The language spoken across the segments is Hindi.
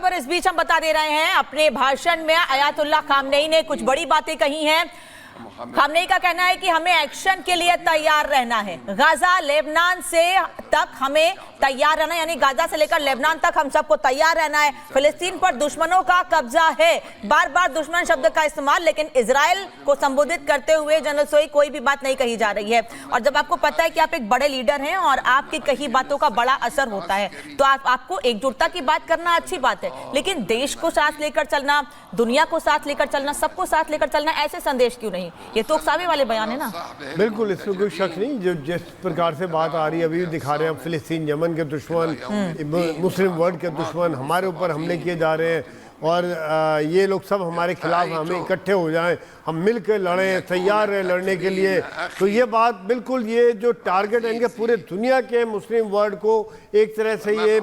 खबर इस बीच हम बता दे रहे हैं, अपने भाषण में अयातुल्लाह खामनेई ने कुछ बड़ी बातें कही हैं। खामनेई का कहना है कि हमें एक्शन के लिए तैयार रहना है। गाजा लेबनान से तक हमें तैयार रहना है, यानी गाजा से लेकर लेबनान तक हम सबको तैयार रहना है। फिलिस्तीन पर दुश्मनों का कब्जा है। बार बार दुश्मन शब्द का इस्तेमाल, लेकिन इजराइल को संबोधित करते हुए जनरल सोई कोई भी बात नहीं कही जा रही है। और जब आपको पता है कि आप एक बड़े लीडर हैं और आपकी कही बातों का बड़ा असर होता है, तो आपको एकजुटता की बात करना अच्छी बात है, लेकिन देश को साथ लेकर चलना, दुनिया को साथ लेकर चलना, सबको साथ लेकर चलना, ऐसे संदेश क्यों नहीं? ये तो उकसावे वाले बयान है ना। बिल्कुल, इसमें कोई शक नहीं। जो जिस प्रकार से बात आ रही है, अभी दिखा रहे हैं फिलिस्तीन यमन के दुश्मन, मुस्लिम वर्ल्ड के दुश्मन हमारे ऊपर हमले किए जा रहे हैं और ये लोग सब हमारे खिलाफ, हमें इकट्ठे हो जाएं, हम मिलकर लड़ें, तैयार हैं लड़ने के लिए। तो ये बात बिल्कुल, ये जो टारगेट है इनके पूरे दुनिया के मुस्लिम वर्ल्ड को एक तरह से ये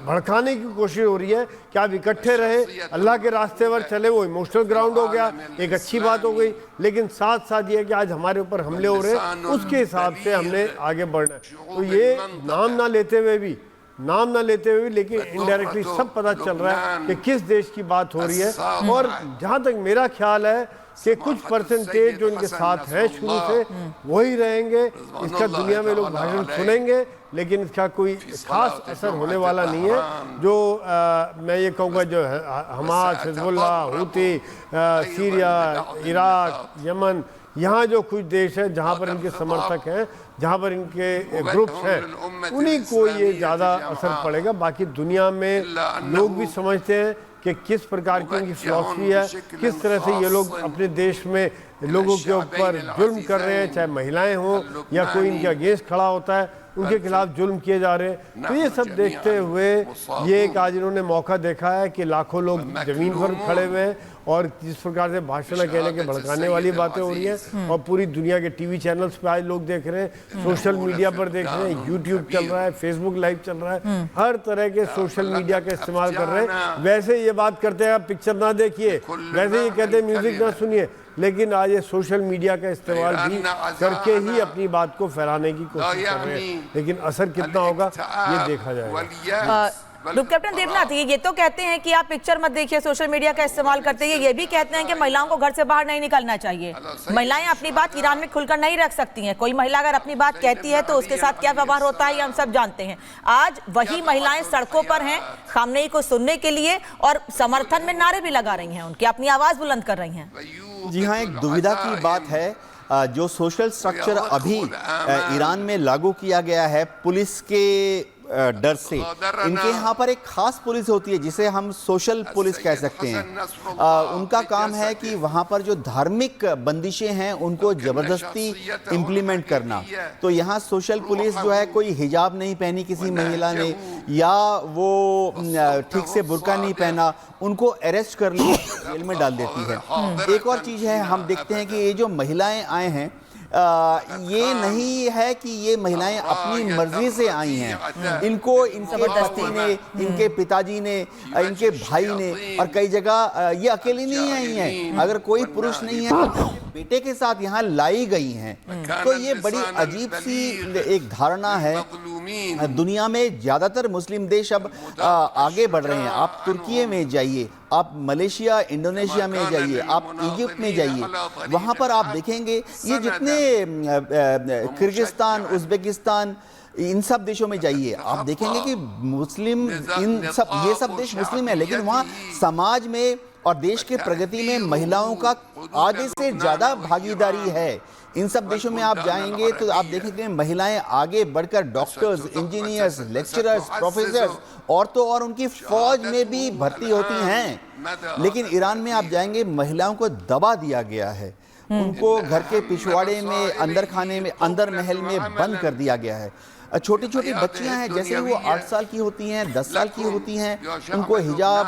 भड़काने की कोशिश हो रही है कि आप इकट्ठे रहे, अल्लाह के रास्ते पर चले। वो इमोशनल ग्राउंड हो गया, एक अच्छी बात हो गई, लेकिन साथ साथ ये कि आज हमारे ऊपर हमले हो रहे हैं, उसके हिसाब से हमने आगे बढ़ना है। तो ये नाम ना लेते हुए भी, लेकिन इनडायरेक्टली सब पता चल रहा है कि किस देश की बात हो रही है। और जहाँ तक मेरा ख्याल है कि कुछ परसेंटेज जो इनके साथ है शुरू से, वही रहेंगे। इसका दुनिया में लोग भाषण सुनेंगे, लेकिन इसका कोई खास असर होने वाला नहीं है। जो मैं ये कहूँगा, जो Hamas, Hezbollah, Houthi, Syria, Iraq, Yemen, यहाँ जो कुछ देश है जहाँ पर इनके समर्थक हैं, जहाँ पर इनके ग्रुप्स हैं, उन्हीं को ये ज़्यादा असर पड़ेगा। बाकी दुनिया में लोग भी समझते हैं कि किस प्रकार की इनकी फिलॉसफी है, किस तरह से ये लोग अपने देश में लोगों के ऊपर जुल्म कर रहे हैं, चाहे महिलाएं हों या कोई इनके अगेंस्ट खड़ा होता है, उनके खिलाफ जुल्म किए जा रहे हैं। तो ये सब देखते हुए ये एक आज इन्होंने मौका देखा है कि लाखों लोग जमीन पर खड़े हुए हैं और जिस प्रकार से भाषण कहने के भड़काने वाली बातें हो रही हैं, और पूरी दुनिया के टीवी चैनल्स पे आज लोग देख रहे हैं, सोशल मीडिया पर देख रहे हैं, यूट्यूब चल रहा है, फेसबुक लाइव चल रहा है, हर तरह के सोशल मीडिया का इस्तेमाल कर रहे हैं। वैसे ये बात करते हैं आप पिक्चर ना देखिए, वैसे ये कहते हैं म्यूजिक ना सुनिए, लेकिन आज ये सोशल मीडिया का इस्तेमाल भी करके ही अपनी बात को फैलाने की कोशिश कर रहे हैं। लेकिन असर कितना होगा ये देखा जाएगा। ग्रुप कैप्टन देवनाथ ये तो कहते हैं कि आप पिक्चर मत देखिए, सोशल मीडिया का इस्तेमाल करते हैं। ये भी कहते हैं कि महिलाओं को घर से बाहर नहीं निकलना चाहिए। महिलाएं अपनी बात ईरान में खुलकर नहीं रख सकती हैं। कोई महिला अगर अपनी बात कहती है तो उसके साथ क्या व्यवहार होता है ये हम सब जानते हैं। आज वही महिलाएं सड़कों पर हैं खामनेई को सुनने के लिए और समर्थन में नारे भी लगा रही हैं, उनकी अपनी आवाज बुलंद कर रही हैं। जी हाँ, एक दुविधा की बात है। जो सोशल स्ट्रक्चर अभी ईरान में लागू किया गया है पुलिस के डर से, इनके यहाँ पर एक खास पुलिस होती है जिसे हम सोशल पुलिस कह सकते हैं। उनका काम है कि वहाँ पर जो धार्मिक बंदिशें हैं उनको जबरदस्ती इम्प्लीमेंट करना। तो यहाँ सोशल पुलिस जो है, कोई हिजाब नहीं पहनी किसी महिला ने या वो ठीक से बुर्का नहीं पहना, उनको अरेस्ट कर लिया, जेल में डाल देती है। एक और चीज़ है, हम देखते हैं कि ये जो महिलाएं आए हैं, ये नहीं है कि ये महिलाएं अपनी मर्जी से आई हैं। इनको इनके पति ने, इनके पिताजी ने, इनके भाई ने, और कई जगह ये अकेली नहीं आई हैं। अगर कोई पुरुष नहीं है तो बेटे के साथ यहाँ लाई गई हैं। तो ये बड़ी अजीब सी एक धारणा है। दुनिया में ज़्यादातर मुस्लिम देश अब आगे बढ़ रहे हैं। आप तुर्की में जाइए, आप मलेशिया, इंडोनेशिया में जाइए, आप इजिप्ट में जाइए, वहाँ पर आप देखेंगे ये जितने किर्गिस्तान, उज़्बेकिस्तान, इन सब देशों में जाइए, आप देखेंगे कि मुस्लिम, ये सब देश मुस्लिम है, लेकिन वहाँ समाज में और देश के प्रगति में महिलाओं का आधे से ज़्यादा भागीदारी है। इन सब देशों में आप जाएंगे तो आप देखेंगे महिलाएं आगे बढ़कर डॉक्टर्स, इंजीनियर्स, लेक्चरर्स, प्रोफेसर्स और तो और उनकी फौज में भी भर्ती होती हैं। लेकिन ईरान में आप जाएंगे, महिलाओं को दबा दिया गया है, उनको घर के पिछवाड़े में, अंदर खाने में, अंदर महल में बंद कर दिया गया है। छोटी छोटी बच्चियां हैं, जैसे वो 8 साल की होती हैं, 10 साल की होती हैं, उनको हिजाब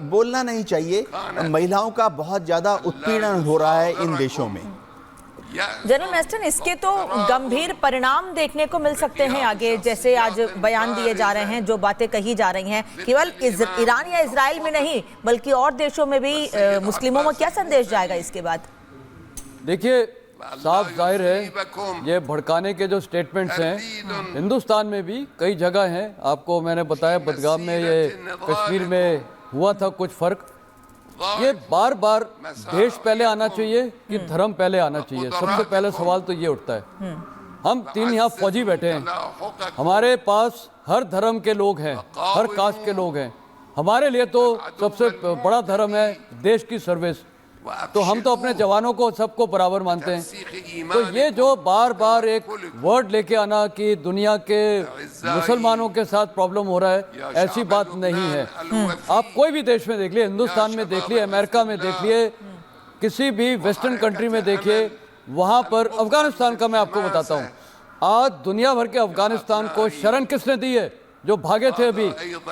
बोलना नहीं चाहिए। महिलाओं का बहुत ज़्यादा उत्पीड़न हो रहा है इन देशों में। जनरल मैस्टन, इसके तो गंभीर परिणाम देखने को मिल सकते हैं आगे, जैसे आज बयान दिए जा रहे हैं, जो बातें कही जा रही हैं, केवल ईरान या इजराइल में नहीं बल्कि और देशों में भी मुस्लिमों में क्या संदेश जाएगा इसके बाद? देखिए, साफ जाहिर है ये भड़काने के जो स्टेटमेंट्स हैं हिंदुस्तान में भी कई जगह हैं। आपको मैंने बताया बदगाम में, ये कश्मीर में हुआ था कुछ फर्क। ये बार बार देश पहले आना चाहिए कि धर्म पहले आना चाहिए, सबसे पहले सवाल तो ये उठता है। हम 3 यहाँ फौजी बैठे हैं, हमारे पास हर धर्म के लोग हैं, हर कास्ट के लोग हैं। हमारे लिए तो सबसे बड़ा धर्म है देश की सर्विस, तो हम तो अपने जवानों को सबको बराबर मानते हैं। तो ये जो बार बार एक वर्ड लेके आना कि दुनिया के मुसलमानों के साथ प्रॉब्लम हो रहा है, ऐसी बात नहीं है। आप कोई भी देश में देख लिए, हिंदुस्तान में देख लिए, अमेरिका में देख लिए, किसी भी वेस्टर्न कंट्री में देखिए, वहाँ पर अफगानिस्तान का मैं आपको बताता हूँ, आज दुनिया भर के अफगानिस्तान को शरण किसने दी है? जो भागे थे अभी,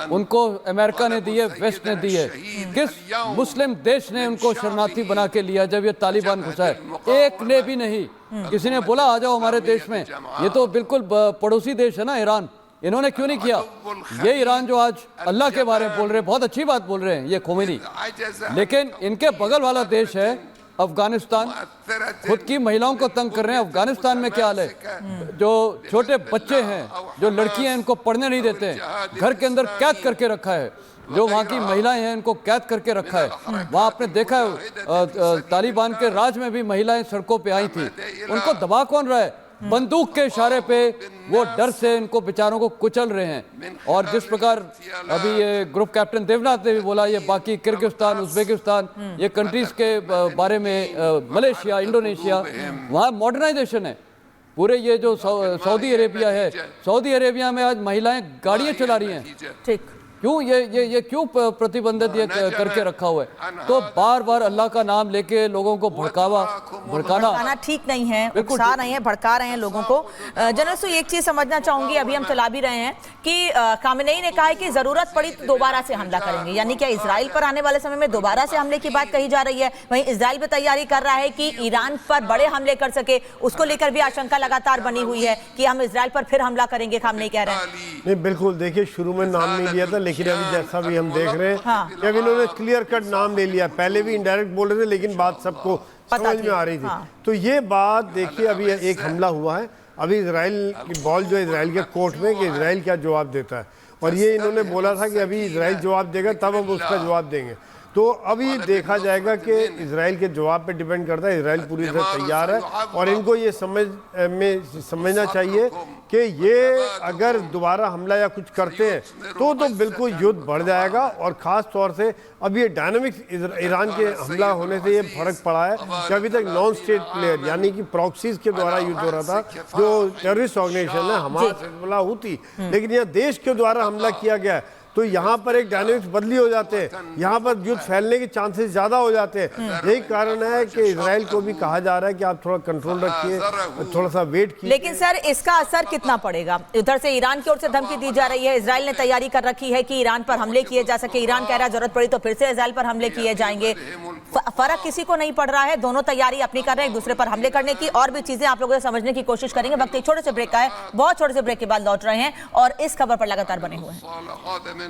उनको अमेरिका ने दी है, वेस्ट ने दी है। किस मुस्लिम देश ने उनको शरणार्थी बना के लिया जब ये तालिबान घुसा है? एक ने भी नहीं। किसी ने बोला आ जाओ हमारे देश में? ये तो बिल्कुल पड़ोसी देश है ना, ईरान। इन्होंने क्यों नहीं किया? ये ईरान जो आज अल्लाह के बारे में बोल रहे हैं, बहुत अच्छी बात बोल रहे हैं ये खोमेनी, लेकिन इनके बगल वाला देश है अफगानिस्तान, खुद की महिलाओं को तंग कर रहे हैं। अफगानिस्तान में क्या हाल है? जो छोटे बच्चे हैं, जो लड़कियां हैं, इनको पढ़ने नहीं देते हैं, घर के अंदर कैद करके रखा है। जो वहाँ की महिलाएं हैं, इनको कैद करके रखा है। वहाँ आपने देखा है तालिबान के राज में भी महिलाएं सड़कों पे आई थी, उनको दबा कौन रहा है? बंदूक के इशारे पे वो डर से इनको बेचारों को कुचल रहे हैं। और जिस प्रकार अभी ये ग्रुप कैप्टन देवनाथ ने भी बोला, ये बाकी किर्गिस्तान, उज्बेकिस्तान, ये कंट्रीज के बारे में, मलेशिया, इंडोनेशिया, वहाँ मॉडर्नाइजेशन है पूरे। ये जो सऊदी अरेबिया है, सऊदी अरेबिया में आज महिलाएं गाड़ियां चला रही हैं। ठीक, क्यों ये क्यों प्रतिबंधित ये करके रखा हुआ है? तो बार बार अल्लाह का नाम लेके लोगों को भड़काना ठीक नहीं है, उकसा रहे हैं, भड़का रहे हैं लोगों को। जनरल सो एक चीज समझना चाहूंगी, अभी हम चला भी रहे हैं कि खामेनेई ने कहा है कि जरूरत पड़ी तो दोबारा से हमला करेंगे, यानी क्या इजराइल पर आने वाले समय में दोबारा से हमले की बात कही जा रही है? वहीं इजराइल भी तैयारी कर रहा है कि ईरान पर बड़े हमले कर सके, उसको लेकर भी आशंका लगातार बनी हुई है कि हम इजराइल पर फिर हमला करेंगे, खामेनेई कह रहे हैं। नहीं, बिल्कुल, देखिए शुरू में नाम नहीं लिया था, लेकिन अभी जैसा भी हम देख रहे हैं कि अभी इन्होंने क्लियर कट नाम ले लिया। पहले भी इनडायरेक्ट बोल रहे थे, लेकिन बात सबको समझ में आ रही थी। तो ये बात देखिए, अभी एक हमला हुआ है, अभी इजराइल की बॉल जो है इजराइल के कोर्ट में कि इजराइल क्या जवाब देता है, और ये इन्होंने बोला था कि अभी इजराइल जवाब देगा तब हम उसका जवाब देंगे। तो अभी देखा जाएगा कि इजराइल के जवाब पे डिपेंड करता है। इजराइल पूरी तरह तैयार है और इनको ये समझना चाहिए कि ये अगर दोबारा हमला या कुछ करते हैं तो बिल्कुल युद्ध बढ़ जाएगा। और ख़ास तौर से अब ये डायनामिक्स ईरान के हमला होने से ये फर्क पड़ा है कि अभी तक नॉन स्टेट प्लेयर यानी कि प्रॉक्सीज के द्वारा युद्ध हो रहा था, जो टेररिस्ट ऑर्गेनाइजेशन है, हमास, हिजबुल्लाह, हुती, लेकिन यह देश के द्वारा हमला किया गया है। तो यहाँ पर एक डायनेमिक्स बदली हो जाते हैं, यहाँ पर युद्ध फैलने के चांसेस ज़्यादा हो जाते हैं। यही कारण है कि इजराइल को भी कहा जा रहा है कि आप थोड़ा कंट्रोल रखिए, थोड़ा सा वेट कीजिए। लेकिन सर, इसका असर कितना पड़ेगा? इधर से ईरान की ओर से धमकी दी जा रही है, इजराइल ने तैयारी कर रखी है कि ईरान पर हमले किए जा सके। ईरान कह रहा है जरूरत पड़ी तो फिर से इजराइल पर हमले किए जाएंगे। फर्क किसी को नहीं पड़ रहा है, दोनों तैयारी अपनी कर रहे हैं एक दूसरे पर हमले करने की। और भी चीजें आप लोगों से समझने की कोशिश करेंगे। वक्त एक छोटे से ब्रेक का है, बहुत छोटे से ब्रेक के बाद लौट रहे हैं और इस खबर पर लगातार बने हुए हैं।